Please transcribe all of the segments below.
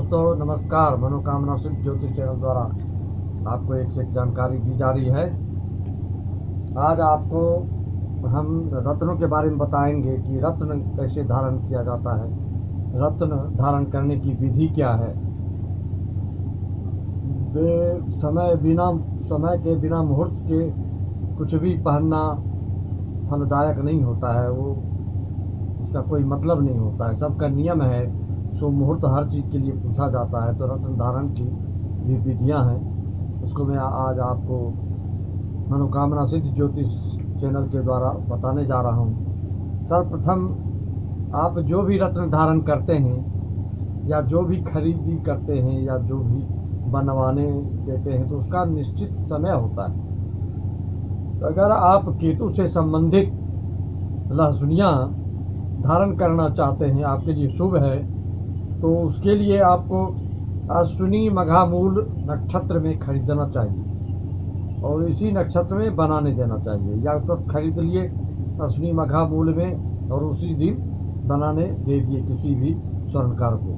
दोस्तों नमस्कार। मनोकामना सिद्ध ज्योतिष चैनल द्वारा आपको एक से एक जानकारी दी जा रही है। आज आपको हम रत्नों के बारे में बताएंगे कि रत्न कैसे धारण किया जाता है, रत्न धारण करने की विधि क्या है। समय के बिना मुहूर्त के कुछ भी पहनना फलदायक नहीं होता है, वो उसका कोई मतलब नहीं होता है। सबका नियम है, सो मुहूर्त हर चीज़ के लिए पूछा जाता है। तो रत्न धारण की भी विधियाँ हैं, उसको मैं आज आपको मनोकामना सिद्ध ज्योतिष चैनल के द्वारा बताने जा रहा हूँ। सर्वप्रथम आप जो भी रत्न धारण करते हैं या जो भी खरीदी करते हैं या जो भी बनवाने देते हैं तो उसका निश्चित समय होता है। तो अगर आप केतु से संबंधित लहसुनियाँ धारण करना चाहते हैं, आपके लिए शुभ है, तो उसके लिए आपको अश्विनी मघा मूल नक्षत्र में खरीदना चाहिए और इसी नक्षत्र में बनाने देना चाहिए। या तो खरीद लिए अश्विनी मघा मूल में और उसी दिन बनाने दे दिए किसी भी स्वर्णकार को।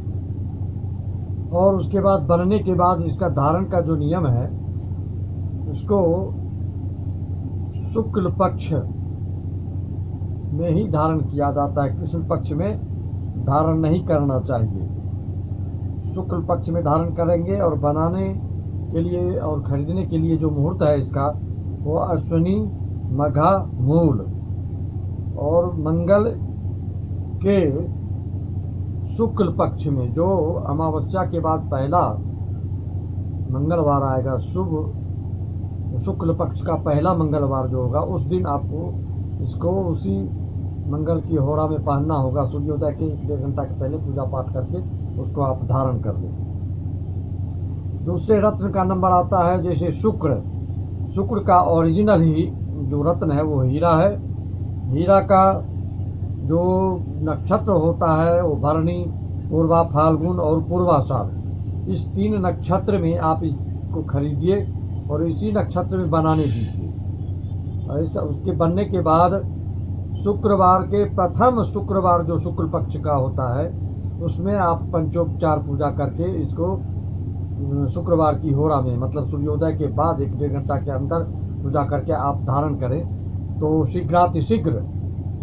और उसके बाद बनने के बाद इसका धारण का जो नियम है, इसको शुक्ल पक्ष में ही धारण किया जाता है, कृष्ण पक्ष में धारण नहीं करना चाहिए। शुक्ल पक्ष में धारण करेंगे और बनाने के लिए और खरीदने के लिए जो मुहूर्त है इसका, वो अश्विनी मघा मूल और मंगल के शुक्ल पक्ष में, जो अमावस्या के बाद पहला मंगलवार आएगा, शुक्ल पक्ष का पहला मंगलवार जो होगा, उस दिन आपको इसको उसी मंगल की होरा में पहनना होगा। सूर्योदय के 1 घंटा के पहले पूजा पाठ करके उसको आप धारण कर दें। दूसरे रत्न का नंबर आता है जैसे शुक्र का ओरिजिनल ही जो रत्न है वो हीरा है। हीरा का जो नक्षत्र होता है वो भरणी, पूर्वा, फाल्गुन और पूर्वाषाढ़, इस 3 नक्षत्र में आप इसको खरीदिए और इसी नक्षत्र में बनाने दीजिए। ऐसा उसके बनने के बाद शुक्रवार के प्रथम शुक्रवार जो शुक्ल पक्ष का होता है, उसमें आप पंचोपचार पूजा करके इसको शुक्रवार की होरा में, मतलब सूर्योदय के बाद 1-1.5 घंटा के अंदर पूजा करके आप धारण करें तो शीघ्रातिशीघ्र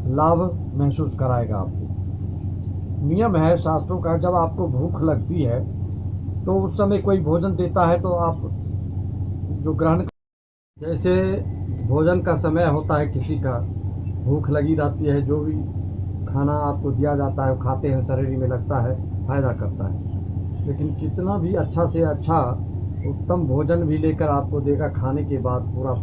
लाभ महसूस कराएगा आपको। नियम है शास्त्रों का, जब आपको भूख लगती है तो उस समय कोई भोजन देता है तो आप जो ग्रहण, जैसे भोजन का समय होता है, किसी का भूख लगी रहती है, जो भी खाना आपको दिया जाता है वो खाते हैं, शरीर में लगता है, फायदा करता है। लेकिन कितना भी अच्छा से अच्छा उत्तम भोजन भी लेकर आपको देगा, खाने के बाद पूरा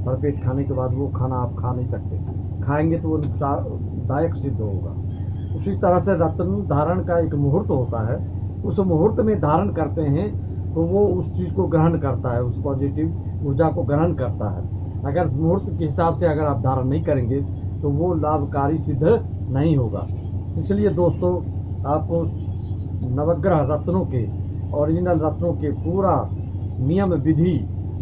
भरपेट खाने के बाद वो खाना आप खा नहीं सकते। खाएंगे तो वो नुकसानदायक सिद्ध होगा। उसी तरह से रत्न धारण का एक मुहूर्त होता है, उस मुहूर्त में धारण करते हैं तो वो उस चीज़ को ग्रहण करता है, उस पॉजिटिव ऊर्जा को ग्रहण करता है। अगर मुहूर्त के हिसाब से अगर आप धारण नहीं करेंगे तो वो लाभकारी सिद्ध नहीं होगा। इसलिए दोस्तों, आपको नवग्रह रत्नों के, ओरिजिनल रत्नों के पूरा नियम विधि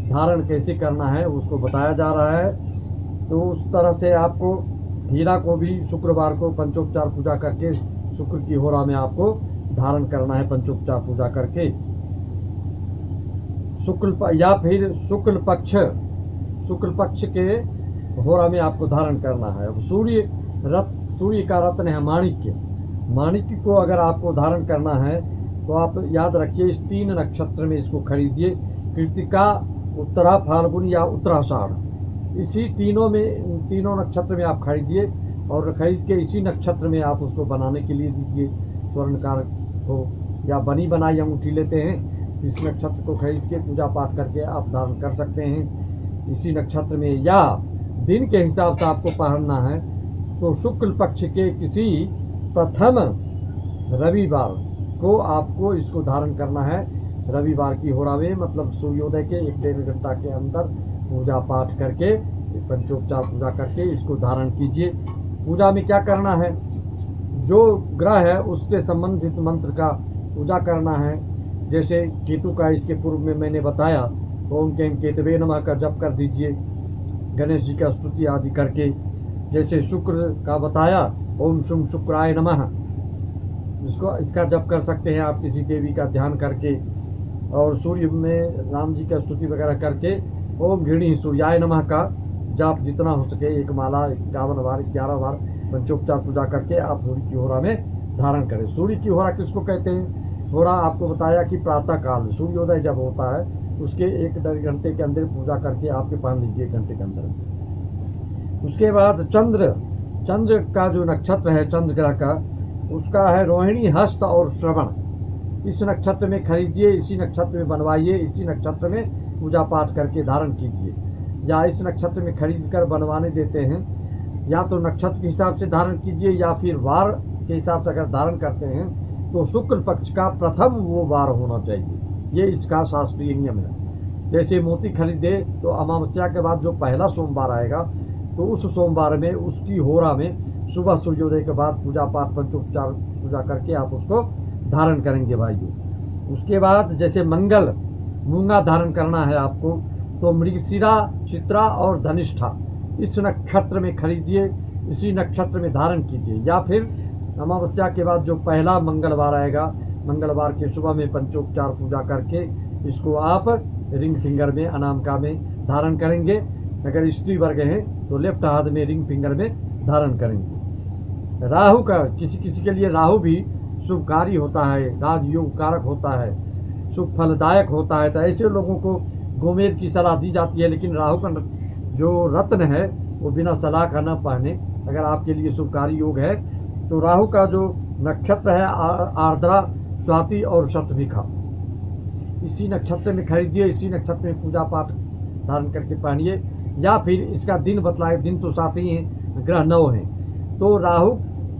धारण कैसे करना है उसको बताया जा रहा है। तो उस तरह से आपको हीरा को भी शुक्रवार को पंचोपचार पूजा करके शुक्र की होरा में आपको धारण करना है, पंचोपचार पूजा करके या फिर शुक्ल पक्ष के होरा में आपको धारण करना है। अब सूर्य का रत्न है माणिक्य को अगर आपको धारण करना है तो आप याद रखिए, इस 3 नक्षत्र में इसको खरीदिए। कृतिका, उत्तरा, फाल्गुन या उत्तराषाढ़, इसी तीनों नक्षत्र में आप खरीदिए और खरीद के इसी नक्षत्र में आप उसको बनाने के लिए दीजिए स्वर्णकार को। या बनी बनाई अंगूठी लेते हैं, इस नक्षत्र को खरीद के पूजा पाठ करके आप धारण कर सकते हैं इसी नक्षत्र में। या दिन के हिसाब से आपको पहनना है तो शुक्ल पक्ष के किसी प्रथम रविवार को आपको इसको धारण करना है। रविवार की होरा में, मतलब सूर्योदय के 1-1.5 घंटा के अंदर पूजा पाठ करके, पंचोपचार पूजा करके इसको धारण कीजिए। पूजा में क्या करना है, जो ग्रह है उससे संबंधित मंत्र का पूजा करना है। जैसे केतु का इसके पूर्व में मैंने बताया, ओम केम केतवे नमः का जप कर दीजिए, गणेश जी का स्तुति आदि करके। जैसे शुक्र का बताया, ओम शुम शुक्राय नमः, इसका जप कर सकते हैं आप किसी देवी का ध्यान करके, और सूर्य में राम जी का स्तुति वगैरह करके ओम घृणी सूर्याय नमः का जाप जितना हो सके, एक माला 51 बार 11 बार पंचोपचार पूजा करके आप सूर्य की होरा में धारण करें। सूर्य की होरा किसको कहते हैं? होरा आपको बताया कि प्रातः काल सूर्योदय जब होता है उसके 1-1.5 घंटे के अंदर पूजा करके आपके पान लीजिए, 1 घंटे के अंदर। उसके बाद चंद्र का जो नक्षत्र है चंद्र ग्रह का, उसका है रोहिणी, हस्त और श्रवण। इस नक्षत्र में खरीदिए, इसी नक्षत्र में बनवाइए, इसी नक्षत्र में पूजा पाठ करके धारण कीजिए। या इस नक्षत्र में खरीद कर बनवाने देते हैं, या तो नक्षत्र के हिसाब से धारण कीजिए या फिर वार के हिसाब से अगर धारण करते हैं तो शुक्ल पक्ष का प्रथम वो वार होना चाहिए। ये इसका शास्त्रीय नियम है। जैसे मोती खरीदे तो अमावस्या के बाद जो पहला सोमवार आएगा तो उस सोमवार में उसकी होरा में सुबह सूर्योदय के बाद पूजा पाठ पंचोपचार पूजा करके आप उसको धारण करेंगे भाइयों। उसके बाद जैसे मंगल मूंगा धारण करना है आपको, तो मृगशिरा, चित्रा और धनिष्ठा इस नक्षत्र में खरीदिए, इसी नक्षत्र में धारण कीजिए। या फिर अमावस्या के बाद जो पहला मंगलवार आएगा, मंगलवार के सुबह में पंचोपचार पूजा करके इसको आप रिंग फिंगर में, अनामिका में धारण करेंगे। अगर स्त्री वर्ग हैं तो लेफ्ट हाथ में रिंग फिंगर में धारण करेंगे। राहु का किसी के लिए राहु भी शुभकारी होता है, राजयोग कारक होता है, शुभ फलदायक होता है, तो ऐसे लोगों को गोमेद की सलाह दी जाती है। लेकिन राहु का जो रत्न है वो बिना सलाह का न पहने। अगर आपके लिए शुभकारी योग है तो राहु का जो नक्षत्र है आर्द्रा, स्वाति और शतभिखा, इसी नक्षत्र में खरीदिए, इसी नक्षत्र में पूजा पाठ धारण करके पहनिए। या फिर इसका दिन बतलाए, दिन तो साथ ही हैं, ग्रह 9 हैं, तो राहु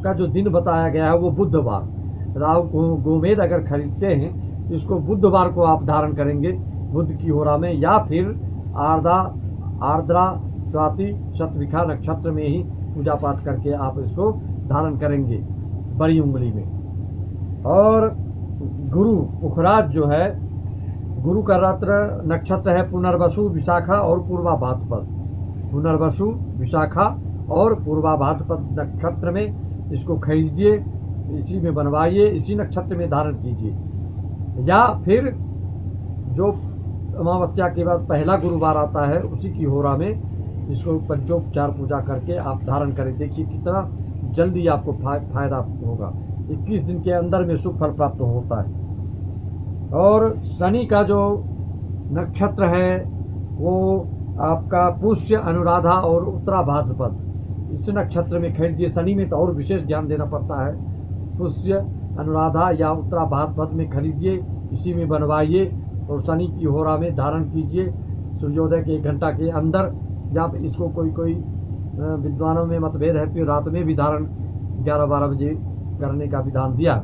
का जो दिन बताया गया है वो बुधवार। राहु को गोमेद अगर खरीदते हैं इसको बुधवार को आप धारण करेंगे बुध की होरा में, या फिर आर्द्रा, स्वाति, शतभिखा नक्षत्र में ही पूजा पाठ करके आप इसको धारण करेंगे बड़ी उंगली में। और गुरु पुखराज जो है, गुरु का रत्न नक्षत्र है पुनर्वसु, विशाखा और पूर्वा भाद्रपद। पुनर्वसु, विशाखा और पूर्वा भाद्रपद नक्षत्र में इसको खरीदिए, इसी में बनवाइए, इसी नक्षत्र में धारण कीजिए। या फिर जो अमावस्या के बाद पहला गुरुवार आता है उसी की होरा में इसको पंचोपचार पूजा करके आप धारण करें। देखिए कितना जल्दी आपको फायदा होगा। 21 दिन के अंदर में शुभ फल प्राप्त होता है। और शनि का जो नक्षत्र है वो आपका पुष्य, अनुराधा और उत्तरा भाद्रपद, इस नक्षत्र में खरीदिए। शनि में तो और विशेष ध्यान देना पड़ता है। पुष्य, अनुराधा या उत्तरा भाद्रपद में खरीदिए, इसी में बनवाइए और शनि की होरा में धारण कीजिए सूर्योदय के 1 घंटा के अंदर। या इसको कोई विद्वानों में मतभेद है तो रात में भी धारण 11-12 बजे करने का विधान दिया।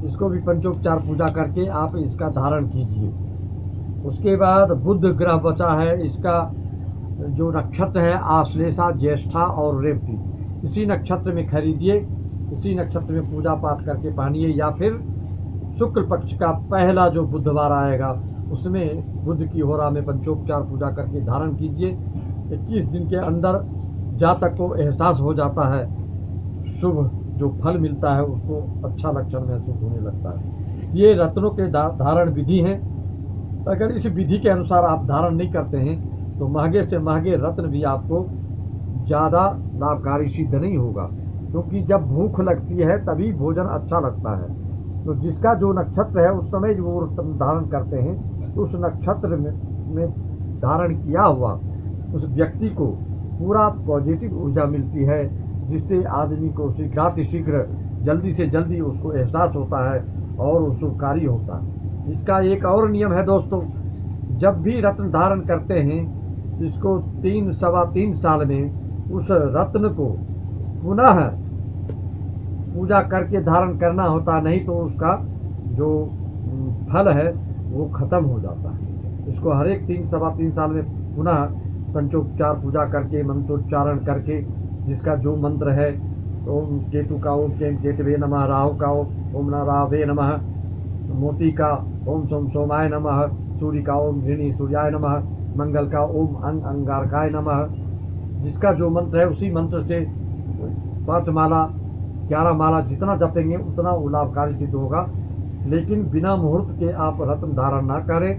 इसको भी पंचोपचार पूजा करके आप इसका धारण कीजिए। उसके बाद बुध ग्रह बचा है, इसका जो नक्षत्र है आश्लेषा, ज्येष्ठा और रेवती, इसी नक्षत्र में खरीदिए, इसी नक्षत्र में पूजा पाठ करके पहनिए। या फिर शुक्ल पक्ष का पहला जो बुधवार आएगा उसमें बुध की होरा में पंचोपचार पूजा करके धारण कीजिए। 21 दिन के अंदर जातक को एहसास हो जाता है, शुभ जो फल मिलता है उसको अच्छा लक्षण महसूस होने लगता है। ये रत्नों के धारण विधि हैं। अगर इस विधि के अनुसार आप धारण नहीं करते हैं तो महंगे से महंगे रत्न भी आपको ज़्यादा लाभकारी सिद्ध नहीं होगा, क्योंकि जब भूख लगती है तभी भोजन अच्छा लगता है। तो जिसका जो नक्षत्र है उस समय जो वो धारण करते हैं तो उस नक्षत्र में धारण किया हुआ उस व्यक्ति को पूरा पॉजिटिव ऊर्जा मिलती है, जिससे आदमी को शीघ्र जल्दी से जल्दी उसको एहसास होता है और वो शुभकारी होता है। इसका एक और नियम है दोस्तों, जब भी रत्न धारण करते हैं इसको 3-3.25 साल में उस रत्न को पुनः पूजा करके धारण करना होता, नहीं तो उसका जो फल है वो खत्म हो जाता है। इसको हर एक 3-3.25 साल में पुनः पंचोपचार पूजा करके, मंत्रोच्चारण करके, जिसका जो मंत्र है, ओम केतु का ओम केम केतवे नमः, राहु का ओम राहवे नमः, मोती का ओम सोम सोमाय नमः, सूर्य का ओम घृणी सूर्याय नमः, मंगल का ओम अंगारकाय नमः, जिसका जो मंत्र है उसी मंत्र से 5 माला 11 माला जितना जपेंगे उतना वो लाभकारी सिद्ध होगा। लेकिन बिना मुहूर्त के आप रत्न धारण ना करें।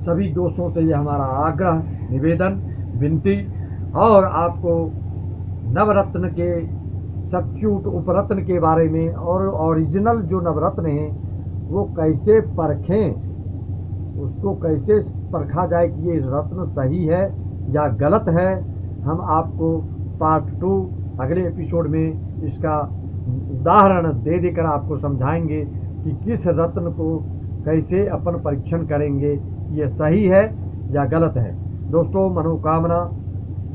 सभी दोस्तों से ये हमारा आग्रह, निवेदन, विनती। और आपको नवरत्न के सब्स्टिट्यूट उपरत्न के बारे में और ओरिजिनल जो नवरत्न हैं वो कैसे परखें, उसको कैसे परखा जाए कि ये रत्न सही है या गलत है, हम आपको पार्ट 2 अगले एपिसोड में इसका उदाहरण दे देकर आपको समझाएंगे कि किस रत्न को कैसे अपन परीक्षण करेंगे, ये सही है या गलत है। दोस्तों, मनोकामना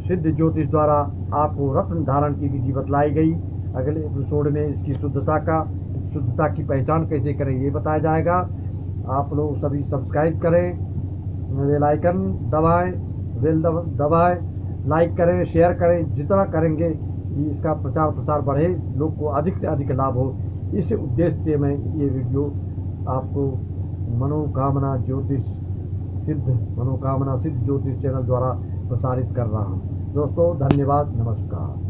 सिद्ध ज्योतिष द्वारा आपको रत्न धारण की विधि बतलाई गई। अगले एपिसोड में इसकी शुद्धता की पहचान कैसे करें ये बताया जाएगा। आप लोग सभी सब्सक्राइब करें, बेल आइकन दबाएं, बेल दबाएं, लाइक करें, शेयर करें। जितना करेंगे कि इसका प्रचार प्रसार बढ़े, लोग को अधिक से अधिक लाभ हो, इस उद्देश्य से मैं ये वीडियो आपको मनोकामना सिद्ध ज्योतिष चैनल द्वारा प्रसारित कर रहा हूँ। दोस्तों, धन्यवाद, नमस्कार।